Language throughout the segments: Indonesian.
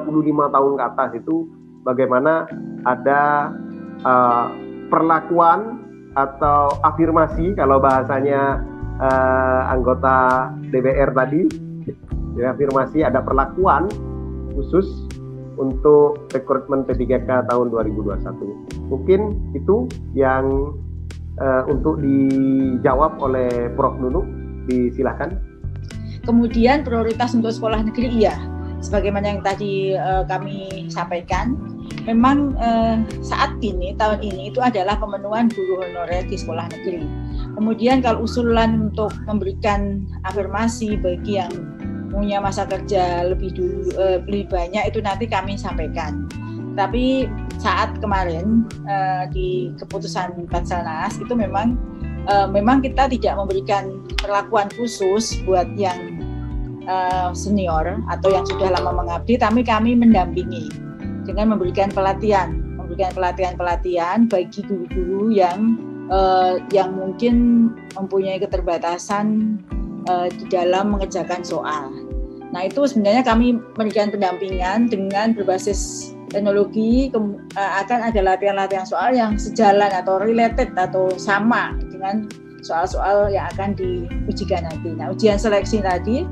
35 tahun ke atas itu bagaimana ada perlakuan atau afirmasi kalau bahasanya anggota DPR tadi, ya, afirmasi ada perlakuan khusus untuk rekrutmen P3K tahun 2021. Mungkin itu yang untuk dijawab oleh Prof. Nunuk, disilahkan. Kemudian prioritas untuk sekolah negeri, iya, sebagaimana yang tadi kami sampaikan, memang saat ini, tahun ini itu adalah pemenuhan guru honorer di sekolah negeri. Kemudian kalau usulan untuk memberikan afirmasi bagi yang punya masa kerja lebih banyak itu nanti kami sampaikan. Tapi saat kemarin di keputusan Batselnas itu memang kita tidak memberikan perlakuan khusus buat yang senior atau yang sudah lama mengabdi, tapi kami mendampingi dengan memberikan pelatihan bagi guru-guru yang mungkin mempunyai keterbatasan di dalam mengerjakan soal. Nah, itu sebenarnya kami memberikan pendampingan dengan berbasis teknologi, akan ada latihan-latihan soal yang sejalan atau related atau sama dengan soal-soal yang akan diujikan nanti. Nah, ujian seleksi tadi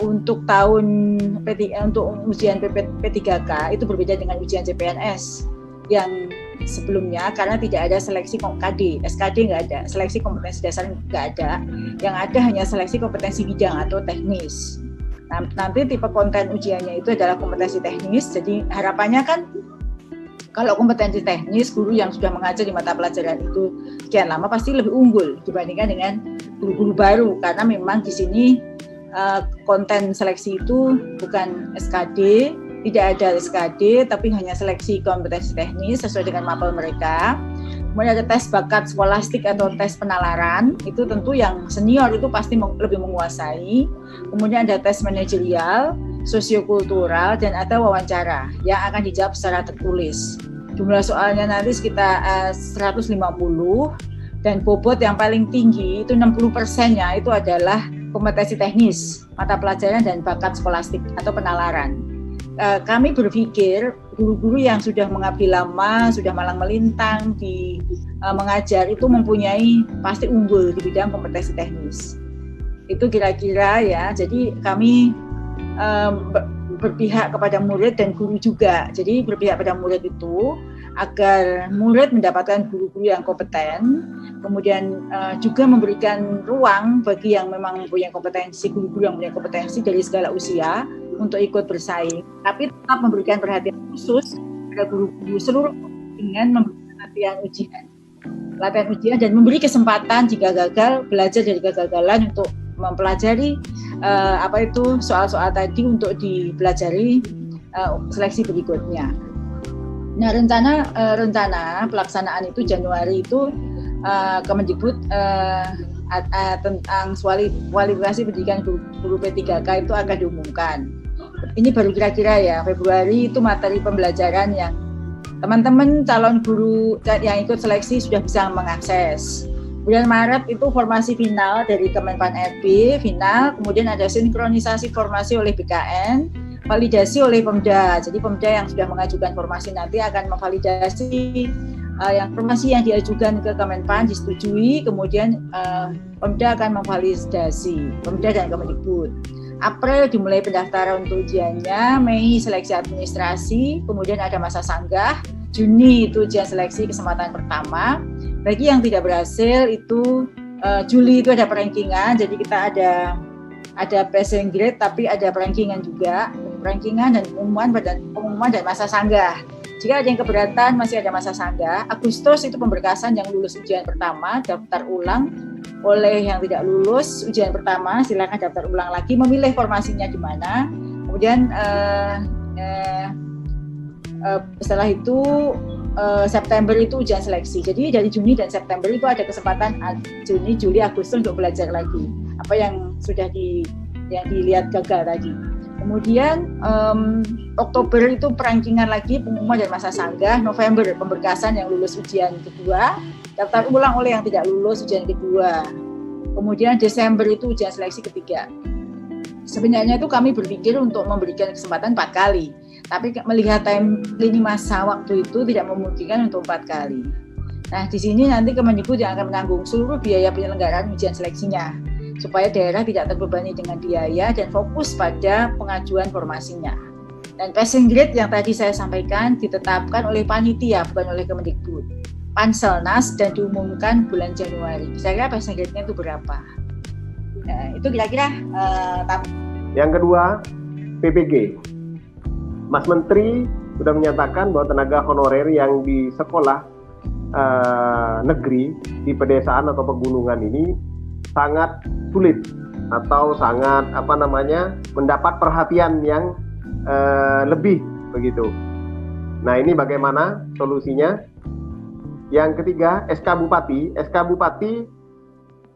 untuk untuk ujian P3K itu berbeda dengan ujian CPNS yang sebelumnya, karena tidak ada seleksi SKD nggak ada, seleksi kompetensi dasar nggak ada, yang ada hanya seleksi kompetensi bidang atau teknis. Nah, nanti tipe konten ujiannya itu adalah kompetensi teknis, jadi harapannya kan kalau kompetensi teknis, guru yang sudah mengajar di mata pelajaran itu sekian lama pasti lebih unggul dibandingkan dengan guru-guru baru, karena memang di sini konten seleksi itu bukan SKD, tidak ada SKD, tapi hanya seleksi kompetensi teknis sesuai dengan mapel mereka. Kemudian ada tes bakat skolastik atau tes penalaran, itu tentu yang senior itu pasti lebih menguasai. Kemudian ada tes manajerial, sosiokultural, dan ada wawancara yang akan dijawab secara tertulis. Jumlah soalnya nanti sekitar 150, dan bobot yang paling tinggi itu 60%-nya itu adalah kompetensi teknis, mata pelajaran dan bakat skolastik atau penalaran. Kami berpikir guru-guru yang sudah mengabdi lama, sudah malang melintang di mengajar itu mempunyai pasti unggul di bidang kompetensi teknis. Itu kira-kira ya. Jadi kami berpihak kepada murid dan guru juga. Jadi berpihak pada murid itu agar murid mendapatkan guru-guru yang kompeten, kemudian juga memberikan ruang bagi yang memang punya kompetensi, guru-guru yang punya kompetensi dari segala usia untuk ikut bersaing, tapi tetap memberikan perhatian khusus pada guru-guru seluruh dengan memberikan latihan ujian dan memberi kesempatan jika gagal belajar dari kegagalan untuk mempelajari soal-soal tadi untuk dipelajari seleksi berikutnya. Nah, rencana pelaksanaan itu Januari itu Kemendikbud tentang kualifikasi pendidikan guru P3K itu akan diumumkan. Ini baru kira-kira ya, Februari itu materi pembelajaran yang teman-teman calon guru yang ikut seleksi sudah bisa mengakses. Bulan Maret itu formasi final dari Kemenpan RB, final, kemudian ada sinkronisasi formasi oleh BKN, validasi oleh Pemda. Jadi Pemda yang sudah mengajukan formasi nanti akan memvalidasi yang formasi yang diajukan ke Kemenpan disetujui, kemudian Pemda akan memvalidasi, Pemda dan Kemendikbud. April dimulai pendaftaran untuk ujiannya, Mei seleksi administrasi, kemudian ada masa sanggah, Juni itu ujian seleksi kesempatan pertama. Bagi yang tidak berhasil itu Juli itu ada perankingan, jadi kita ada passing grade tapi ada perankingan juga, perankingan dan pengumuman dan masa sanggah. Jika ada yang keberatan masih ada masa sanggah. Agustus itu pemberkasan yang lulus ujian pertama, daftar ulang. Oleh yang tidak lulus ujian pertama silakan daftar ulang lagi, memilih formasinya di mana. Kemudian setelah itu September itu ujian seleksi. Jadi dari Juni dan September itu ada kesempatan Juni, Juli, Agustus untuk belajar lagi apa yang sudah dilihat gagal tadi. Kemudian Oktober itu perankingan lagi, pengumuman dan masa sanggah. November pemberkasan yang lulus ujian kedua, daftar ulang oleh yang tidak lulus ujian kedua. Kemudian Desember itu ujian seleksi ketiga. Sebenarnya itu kami berpikir untuk memberikan kesempatan 4 kali. Tapi melihat lini masa waktu itu tidak memungkinkan untuk 4 kali. Nah, di sini nanti Kemendikbud yang akan menanggung seluruh biaya penyelenggaraan ujian seleksinya, supaya daerah tidak terbebani dengan biaya dan fokus pada pengajuan formasinya. Dan passing grade yang tadi saya sampaikan ditetapkan oleh panitia, bukan oleh Kemendikbud. Panselnas dan diumumkan bulan Januari. Saya kira passing grade-nya itu berapa? Nah, itu kira-kira. Yang kedua, PPG. Mas Menteri sudah menyatakan bahwa tenaga honorer yang di sekolah negeri di pedesaan atau pegunungan ini sangat sulit atau sangat mendapat perhatian yang lebih begitu. Nah, ini bagaimana solusinya? Yang ketiga, SK Bupati. SK Bupati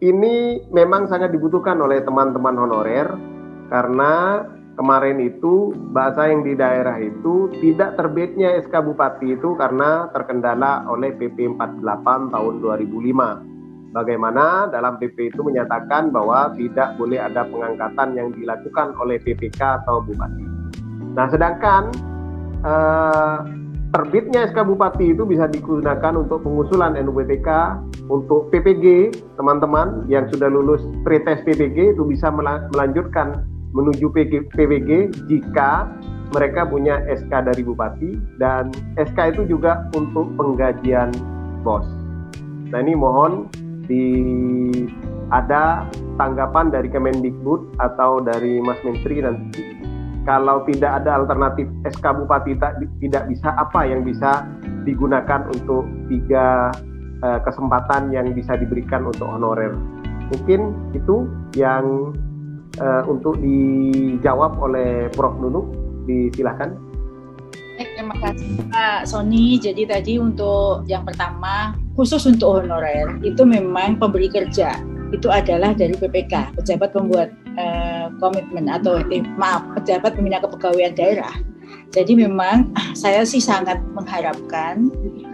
ini memang sangat dibutuhkan oleh teman-teman honorer karena kemarin itu bahasa yang di daerah itu tidak terbitnya SK Bupati itu karena terkendala oleh PP 48 tahun 2005. Bagaimana dalam PP itu menyatakan bahwa tidak boleh ada pengangkatan yang dilakukan oleh PPK atau Bupati. Nah, sedangkan terbitnya SK Bupati itu bisa digunakan untuk pengusulan NUPTK, untuk PPG, teman-teman yang sudah lulus pretest PPG itu bisa melanjutkan menuju PPG jika mereka punya SK dari Bupati, dan SK itu juga untuk penggajian BOS. Nah, ini mohon ada tanggapan dari Kemendikbud atau dari Mas Menteri nanti. Kalau tidak ada alternatif SK Bupati tidak bisa, apa yang bisa digunakan untuk 3 kesempatan yang bisa diberikan untuk honorer. Mungkin itu yang untuk dijawab oleh Prof. Nunuk, disilahkan. Terima kasih Pak Sony. Jadi tadi untuk yang pertama, khusus untuk honorer, itu memang pemberi kerja itu adalah dari PPK, pejabat pembuat komitmen atau pejabat pembina kepegawaian daerah. Jadi memang saya sih sangat mengharapkan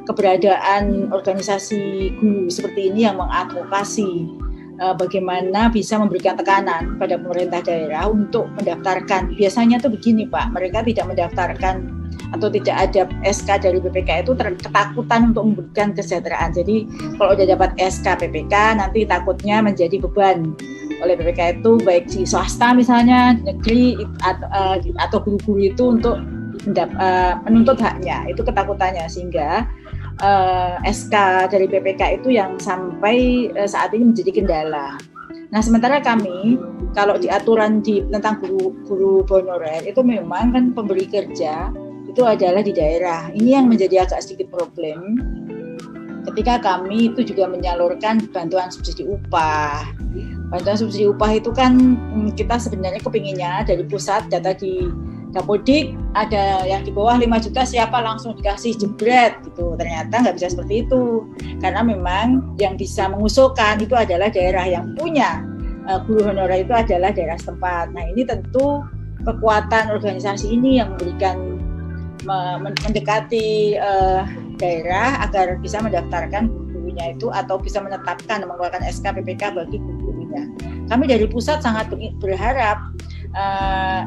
keberadaan organisasi guru seperti ini yang mengadvokasi bagaimana bisa memberikan tekanan pada pemerintah daerah untuk mendaftarkan. Biasanya tuh begini Pak, mereka tidak mendaftarkan atau tidak ada SK dari PPK itu ketakutan untuk memberikan kesejahteraan. Jadi kalau udah dapat SK PPK nanti takutnya menjadi beban oleh PPK itu, baik di swasta misalnya, negeri atau guru-guru itu untuk menuntut haknya. Itu ketakutannya, sehingga SK dari PPK itu yang sampai saat ini menjadi kendala. Nah, sementara kami kalau di aturan tentang guru honorer itu memang kan pemberi kerja itu adalah di daerah. Ini yang menjadi agak sedikit problem ketika kami itu juga menyalurkan bantuan subsidi upah. Bantuan subsidi upah itu kan kita sebenarnya kepinginnya dari pusat, data di Dapodik ada yang di bawah 5 juta siapa langsung dikasih jebret gitu. Ternyata nggak bisa seperti itu, karena memang yang bisa mengusulkan itu adalah daerah yang punya guru honorer itu adalah daerah setempat. Nah, ini tentu kekuatan organisasi ini yang memberikan mendekati daerah agar bisa mendaftarkan gurunya itu atau bisa menetapkan mengeluarkan SK PPK bagi gurunya. Kami dari pusat sangat berharap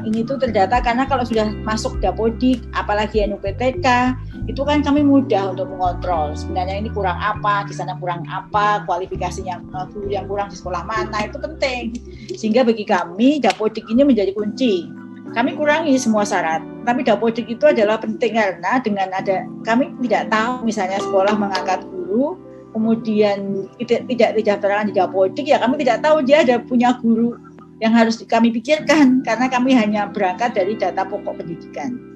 ini tuh terdata, karena kalau sudah masuk Dapodik apalagi NUPTK itu kan kami mudah untuk mengontrol sebenarnya ini kurang apa, di sana kurang apa, kualifikasinya guru yang kurang di sekolah mana, itu penting. Sehingga bagi kami Dapodik ini menjadi kunci. Kami kurangi semua syarat, tapi Dapodik itu adalah penting karena dengan ada kami tidak tahu misalnya sekolah mengangkat guru kemudian tidak didaftarkan di Dapodik, ya kami tidak tahu dia ada punya guru yang harus kami pikirkan karena kami hanya berangkat dari data pokok pendidikan.